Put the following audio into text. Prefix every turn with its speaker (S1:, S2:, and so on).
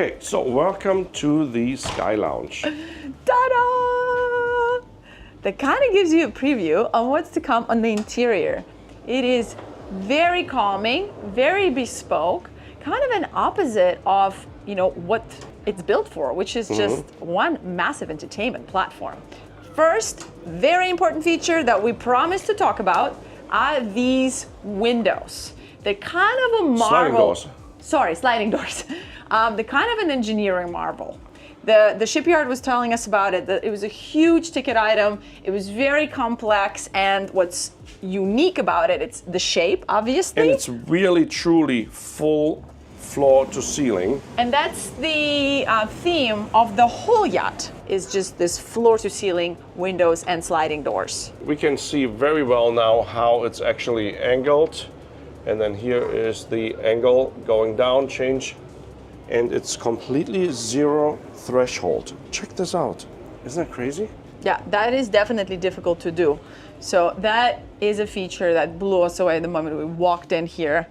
S1: Okay, so welcome to the Skylounge.
S2: Ta-da! That kind of gives you a preview on what's to come on the interior. It is very calming, very bespoke, kind of an opposite of, what it's built for, which is just one massive entertainment platform. First, very important feature that we promised to talk about are these windows. They're kind of a marvel.
S1: Sliding doors.
S2: Sorry, sliding doors. They're kind of an engineering marvel. The shipyard was telling us about it, that it was a huge ticket item, it was very complex, and what's unique about it, it's the shape, obviously.
S1: And it's really, truly full floor to ceiling.
S2: And that's the theme of the whole yacht, is just this floor to ceiling windows and sliding doors.
S1: We can see very well now how it's actually angled. And then here is the angle going down, change. And it's completely zero threshold. Check this out. Isn't that crazy?
S2: Yeah, that is definitely difficult to do. So that is a feature that blew us away the moment we walked in here.